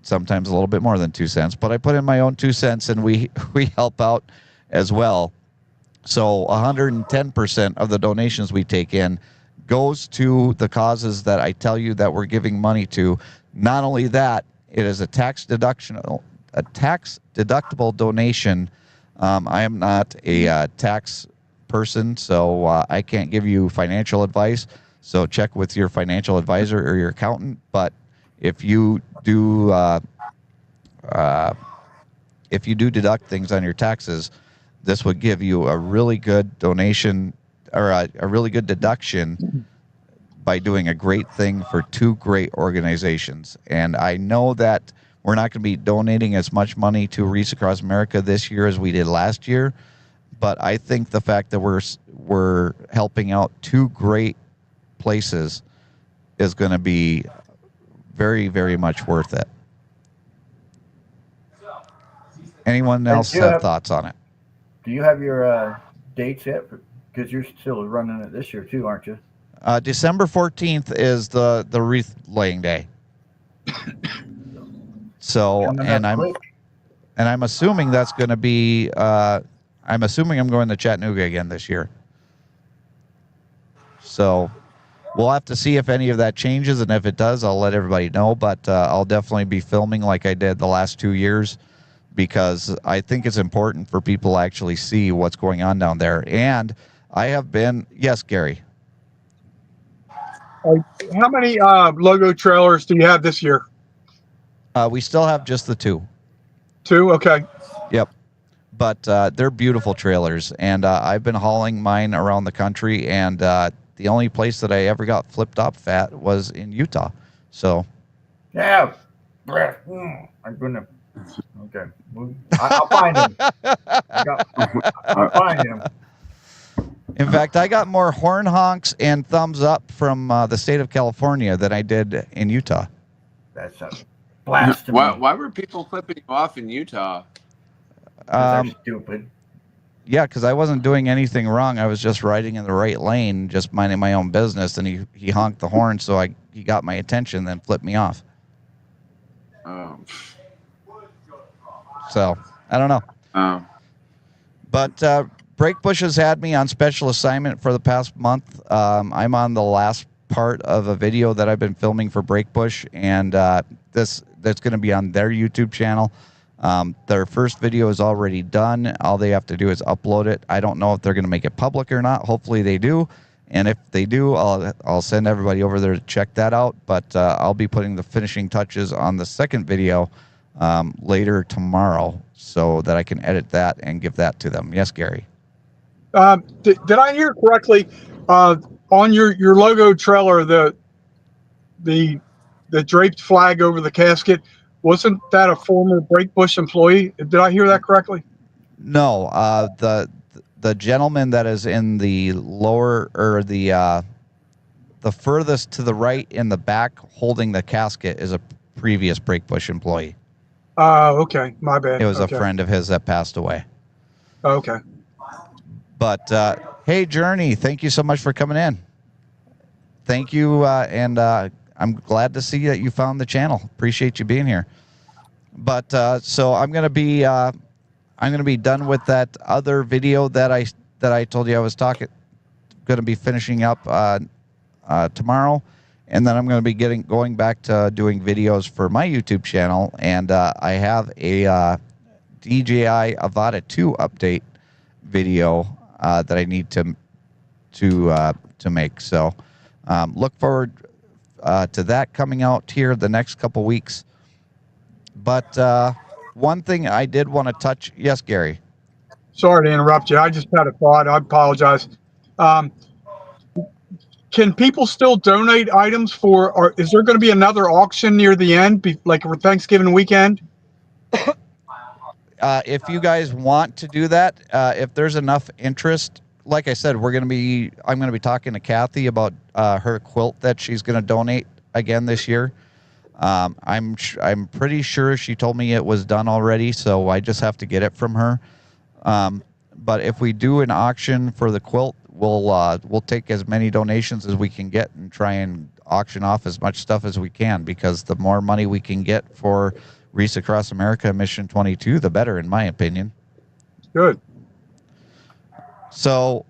Sometimes a little bit more than 2 cents, but I put in my own 2 cents, and we help out as well. So 110% of the donations we take in goes to the causes that I tell you that we're giving money to. Not only that, it is a tax deductible donation. I am not a tax person, so I can't give you financial advice. So check with your financial advisor or your accountant. But if you do deduct things on your taxes, this would give you a really good donation, or a really good deduction, by doing a great thing for 2 great organizations. And I know that we're not going to be donating as much money to Reefs Across America this year as we did last year, but I think the fact that we're helping out 2 great places is going to be very, very much worth it. Anyone else have thoughts on it? Do you have your dates yet? Because you're still running it this year too, aren't you? December 14th is the wreath laying day. So, and I'm assuming that's going to be. I'm assuming I'm going to Chattanooga again this year. So, we'll have to see if any of that changes, and if it does, I'll let everybody know. But I'll definitely be filming like I did the last 2 years, because I think it's important for people to actually see what's going on down there. And I have been, yes, Gary. How many logo trailers do you have this year? We still have just the 2. 2? Okay. Yep. But they're beautiful trailers, and I've been hauling mine around the country, and the only place that I ever got flipped up at was in Utah. So. Yeah. I'm gonna. Okay. I'll find him. I'll find him. In fact, I got more horn honks and thumbs up from the state of California than I did in Utah. That's a blasphemy. Why were people flipping you off in Utah? They're stupid. Yeah, because I wasn't doing anything wrong. I was just riding in the right lane, just minding my own business, and he honked the horn, so he got my attention, then flipped me off. Oh. So, I don't know. Oh. But Breakbush has had me on special assignment for the past month. I'm on the last part of a video that I've been filming for Breakbush, and that's going to be on their YouTube channel. Their first video is already done. All they have to do is upload it. I don't know if they're going to make it public or not. Hopefully they do. And if they do, I'll send everybody over there to check that out. But I'll be putting the finishing touches on the second video later tomorrow, so that I can edit that and give that to them. Yes, Gary. Did I hear correctly? On your logo trailer, the draped flag over the casket, wasn't that a former Breakbush employee? Did I hear that correctly? No, the gentleman that is in the lower, or the furthest to the right in the back holding the casket is a previous Breakbush employee. Okay, my bad. It was okay. a friend of his that passed away. Okay. But hey, Journey, thank you so much for coming in. Thank you, and I'm glad to see that you found the channel. Appreciate you being here. But so I'm gonna be done with that other video that I told you I was gonna be finishing up tomorrow, and then I'm gonna be going back to doing videos for my YouTube channel, and I have a DJI Avata 2 update video that I need to make. So look forward to that coming out here the next couple weeks. But one thing I did want to touch. Yes, Gary. Sorry to interrupt you. I just had a thought. I apologize. Can people still donate items for, or is there going to be another auction near the end, like for Thanksgiving weekend? if you guys want to do that, if there's enough interest, like I said, I'm going to be talking to Kathy about her quilt that she's going to donate again this year. I'm pretty sure she told me it was done already, so I just have to get it from her. But if we do an auction for the quilt, we'll take as many donations as we can get and try and auction off as much stuff as we can, because the more money we can get for Reese Across America Mission 22, the better, in my opinion. Good. So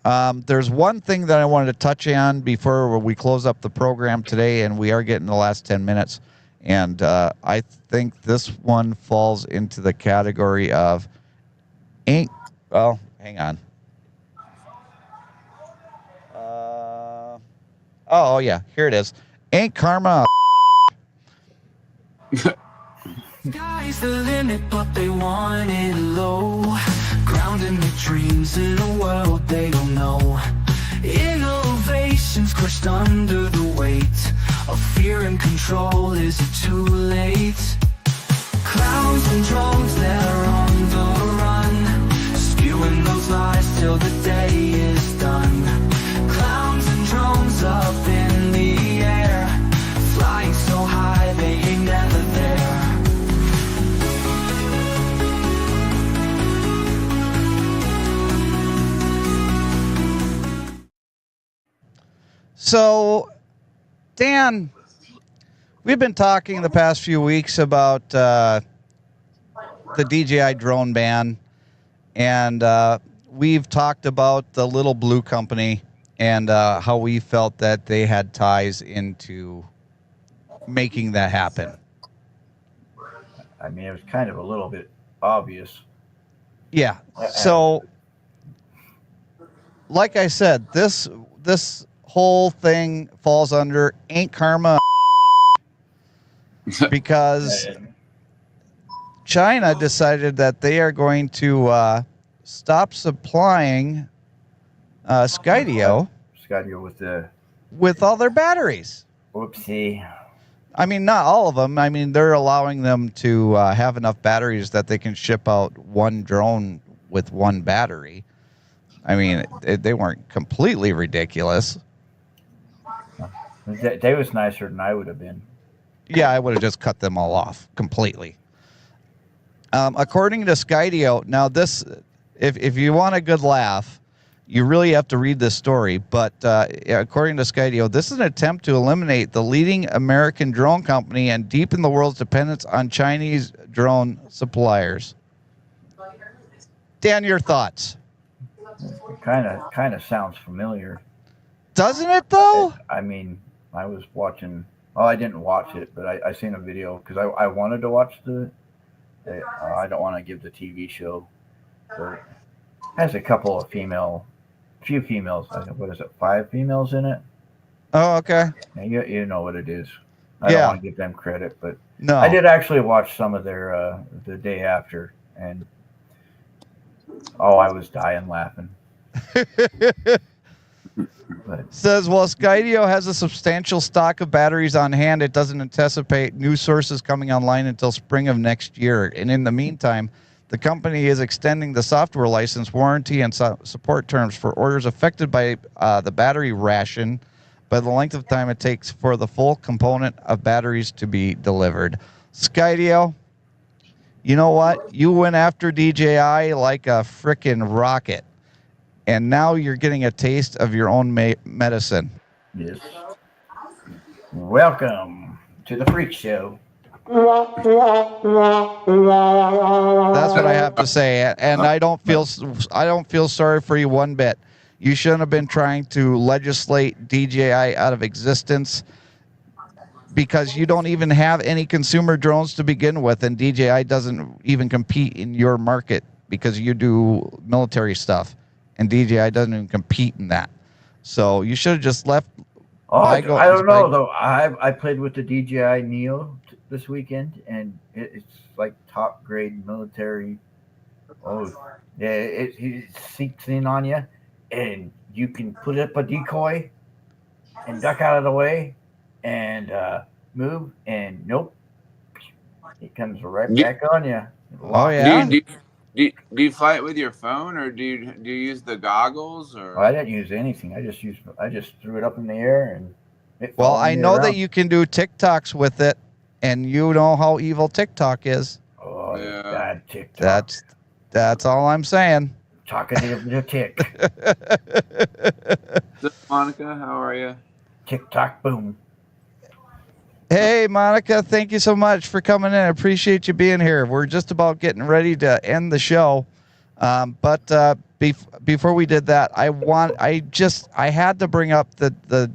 there's one thing that I wanted to touch on before we close up the program today, and we are getting the last 10 minutes. And I think this one falls into the category of well, hang on. Oh, yeah, here it is. Ain't karma Sky's the limit, but they want it low. Grounding their dreams in a world they don't know. Innovations crushed under the weight of fear and control. Is it too late? Clowns and drones, they're on the run, spewing those lies till the day is done. Clowns and drones up in the air, flying so high they ain't never there. So, Dan, we've been talking the past few weeks about the DJI drone ban, and we've talked about the Little Blue Company and how we felt that they had ties into making that happen. I mean, it was kind of a little bit obvious. Yeah. So, like I said, this whole thing falls under ain't karma because China decided that they are going to stop supplying Skydio with all their batteries. Whoopsie. I mean, not all of them. I mean, they're allowing them to have enough batteries that they can ship out one drone with one battery. I mean, they weren't completely ridiculous. They was nicer than I would have been. Yeah, I would have just cut them all off completely. According to Skydio, now this, if you want a good laugh, you really have to read this story. But according to Skydio, this is an attempt to eliminate the leading American drone company and deepen the world's dependence on Chinese drone suppliers. Dan, your thoughts? Kind of sounds familiar. Doesn't it, though? I mean, I was watching. Oh, I didn't watch it, but I seen a video because I wanted to watch I don't want to give the TV show. But it has a couple of few females. I think, what is it? 5 females in it. Oh, okay. You know what it is. I don't want to give them credit, but no, I did actually watch some of their the day after, and I was dying laughing. Says, while Skydio has a substantial stock of batteries on hand, it doesn't anticipate new sources coming online until spring of next year. And in the meantime, the company is extending the software license, warranty, and support terms for orders affected by the battery ration by the length of time it takes for the full component of batteries to be delivered. Skydio, you know what? You went after DJI like a frickin' rocket. And now you're getting a taste of your own medicine. Yes. Welcome to the Freak Show. That's what I have to say, and I don't feel sorry for you one bit. You shouldn't have been trying to legislate DJI out of existence because you don't even have any consumer drones to begin with, and DJI doesn't even compete in your market because you do military stuff. And DJI doesn't even compete in that. So you should have just left. I don't know, though. I played with the DJI Neo this weekend, and it's like top grade military. Oh, yeah, it seeps in on you, and you can put up a decoy and duck out of the way and move, and nope. He comes right Do- back on you. Oh, yeah? Do you fly it with your phone, or do you use the goggles, or? Well, I didn't use anything. I just threw it up in the air and it Well, followed I me know around. that you can do TikToks with it, and you know how evil TikTok is. Oh, Yeah. bad TikTok. That's all I'm saying. Talkative to tick. So, Monica, how are you? TikTok boom. Hey, Monica, thank you so much for coming in. I appreciate you being here. We're just about getting ready to end the show. But before we did that, I had to bring up the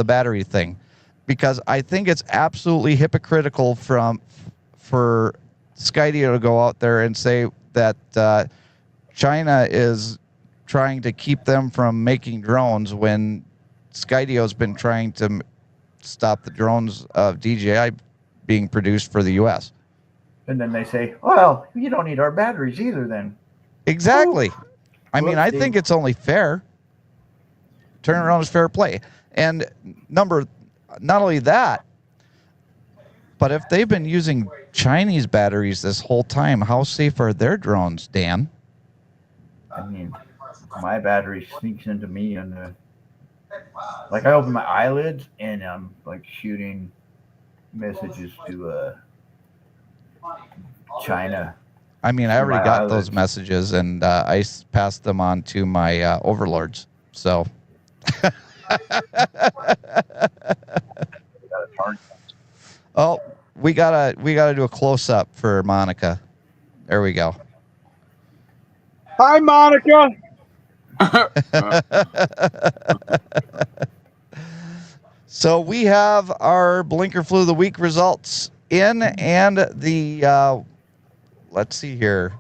battery thing, because I think it's absolutely hypocritical for Skydio to go out there and say that China is trying to keep them from making drones when Skydio's been trying to stop the drones of DJI being produced for the U.S. And then they say, well, you don't need our batteries either then. Exactly. I mean, I Whoopsie. think it's only fair. Turn around is fair play. And not only that, but if they've been using Chinese batteries this whole time, how safe are their drones, Dan? I mean, my battery sneaks into me and like I open my eyelids and I'm like shooting messages to China. I mean, I already My got eyelids. those messages, and I passed them on to my overlords. So, oh, we gotta do a close up for Monica. There we go. Hi, Monica. So we have our Blinker Flu of the Week results in, and the let's see here.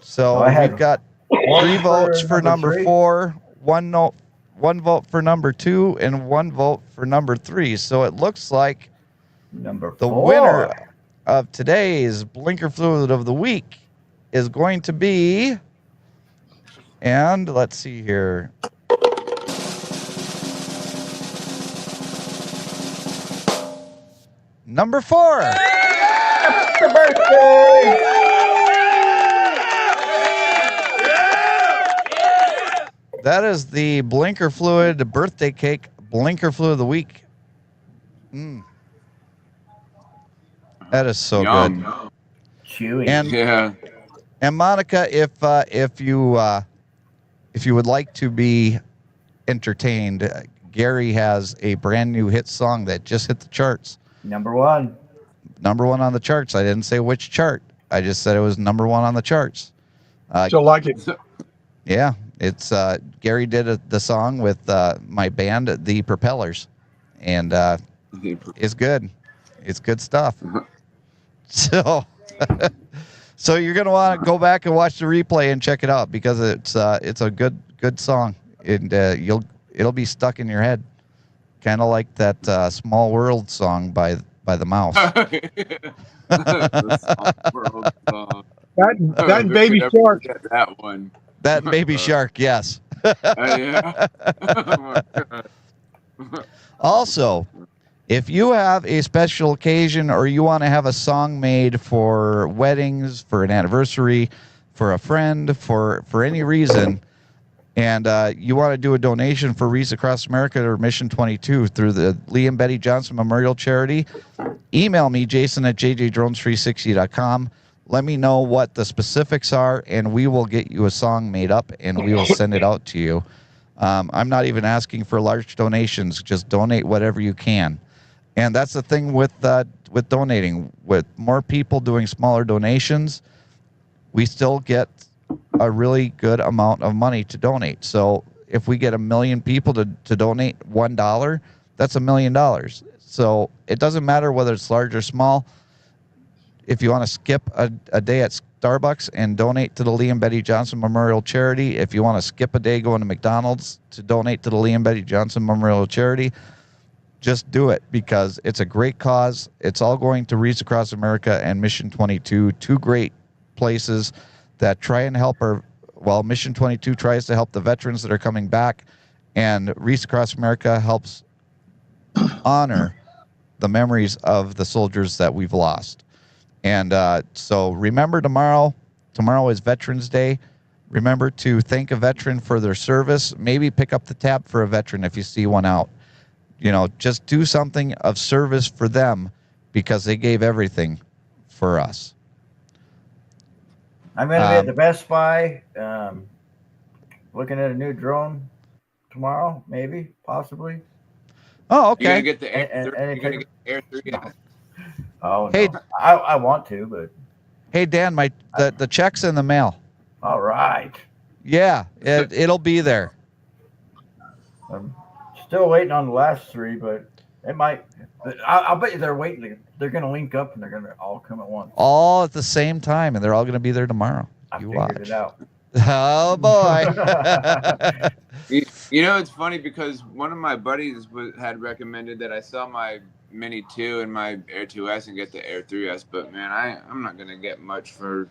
So I had we've got 3 votes for number 3. 4, 1 vote for number 2, and 1 vote for number 3. So it looks like Number the 4. winner of today's Blinker Fluid of the Week is going to be, and let's see here. Number 4. Happy birthday! That is the Blinker Fluid birthday cake, Blinker Fluid of the Week. That is so Yum. good. Chewy. And Yeah. And Monica, if you would like to be entertained, Gary has a brand new hit song that just hit the charts. Number 1. Number 1 on the charts. I didn't say which chart. I just said it was number 1 on the charts. She'll like it. Yeah, it's Gary did the song with my band, The Propellers, and it's good. It's good stuff. So. So you're gonna want to go back and watch the replay and check it out, because it's a good song, and it'll be stuck in your head, kind of like that Small World song by the Mouse. That Baby Shark. That one. That Baby Shark, yes. Yeah. Oh my God. Also, if you have a special occasion or you want to have a song made for weddings, for an anniversary, for a friend, for any reason, and you want to do a donation for Wreaths Across America or Mission 22 through the Lee and Betty Johnson Memorial Charity, email me, Jason at JJDrones360.com. Let me know what the specifics are, and we will get you a song made up, and we will send it out to you. I'm not even asking for large donations. Just donate whatever you can. And that's the thing with donating. With more people doing smaller donations, we still get a really good amount of money to donate. So if we get 1 million people to donate $1, that's $1 million. So it doesn't matter whether it's large or small. If you want to skip a day at Starbucks and donate to the Lee and Betty Johnson Memorial Charity, if you want to skip a day going to McDonald's to donate to the Lee and Betty Johnson Memorial Charity, just do it, because it's a great cause. It's all going to Wreaths Across America and Mission 22, 2 great places that try and help Mission 22 tries to help the veterans that are coming back, and Wreaths Across America helps honor the memories of the soldiers that we've lost. And so remember tomorrow. Tomorrow is Veterans Day. Remember to thank a veteran for their service. Maybe pick up the tab for a veteran if you see one out. You know, just do something of service for them because they gave everything for us. I'm going to be at the Best Buy looking at a new drone tomorrow, maybe, possibly. Oh, okay. You're going to get the Air 3. You're going to get the Air 3. No. Oh, Hey, no. I want to, but. Hey, Dan, the check's in the mail. All right. Yeah, it'll be there. I'm still waiting on the last 3, but it might. I'll bet you they're waiting. They're going to link up and they're going to all come at once. All at the same time, and they're all going to be there tomorrow. I You figured watch. it out. Oh, boy. You know, it's funny because one of my buddies had recommended that I sell my Mini 2 and my Air 2S and get the Air 3S, but man, I'm not going to get much for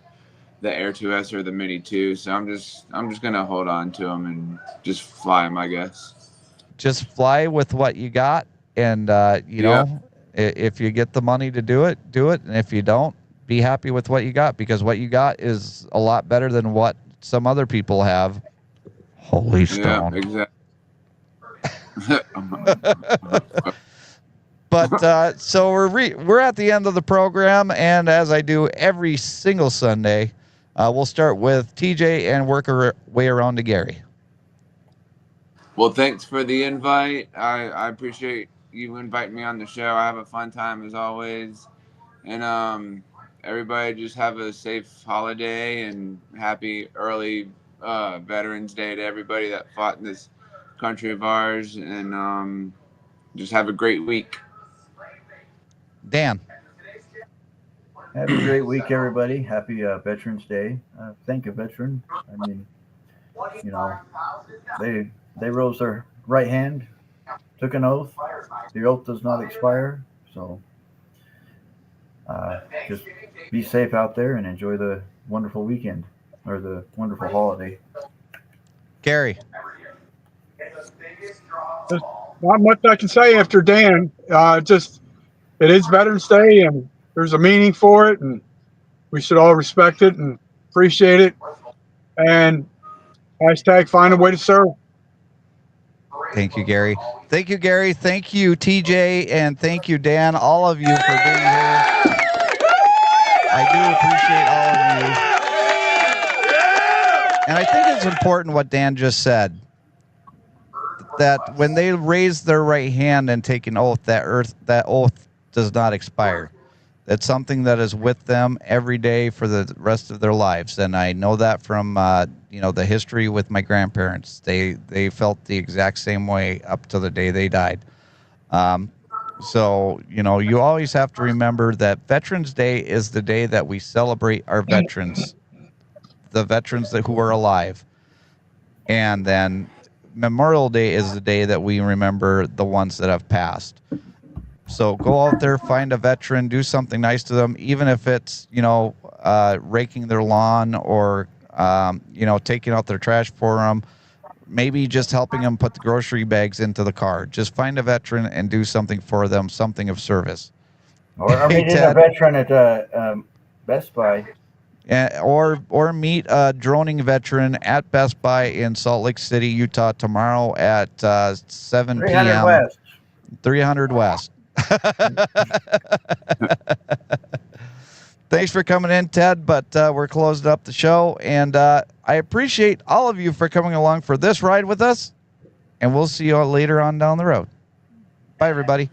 the Air 2S or the Mini 2, so I'm just going to hold on to them and just fly them, I guess. Just fly with what you got, and you know, if you get the money to do it, and if you don't, be happy with what you got, because what you got is a lot better than what some other people have. Holy stone. Yeah, exactly. But so we're at the end of the program, and as I do every single Sunday, we'll start with TJ and work our way around to Gary. Well, thanks for the invite. I appreciate you inviting me on the show. I have a fun time as always. And everybody just have a safe holiday and happy early Veterans Day to everybody that fought in this country of ours. And just have a great week. Dan. Have a great week, everybody. Happy Veterans Day. Thank a veteran. I mean, you know, they rose their right hand, took an oath. The oath does not expire. So just be safe out there and enjoy the wonderful weekend or the wonderful holiday. Gary. There's not much I can say after Dan. It is Veterans Day, and there's a meaning for it, and we should all respect it and appreciate it. And hashtag find a way to serve. Thank you, Gary. Thank you, Gary. Thank you, TJ, and thank you, Dan, all of you for being here. I do appreciate all of you. And I think it's important what Dan just said, that when they raise their right hand and take an oath, that oath does not expire. That's something that is with them every day for the rest of their lives. And I know that from the history with my grandparents. They felt the exact same way up to the day they died. So you always have to remember that Veterans Day is the day that we celebrate our veterans, the veterans who are alive. And then Memorial Day is the day that we remember the ones that have passed. So go out there, find a veteran, do something nice to them, even if it's, raking their lawn or, taking out their trash for them, maybe just helping them put the grocery bags into the car. Just find a veteran and do something for them, something of service. Or meeting a veteran at Best Buy. Or meet a droning veteran at Best Buy in Salt Lake City, Utah tomorrow at 7 p.m. 300 West. 300 West. Thanks for coming in, Ted, but we're closing up the show, and I appreciate all of you for coming along for this ride with us, and we'll see you all later on down the road. Bye, everybody.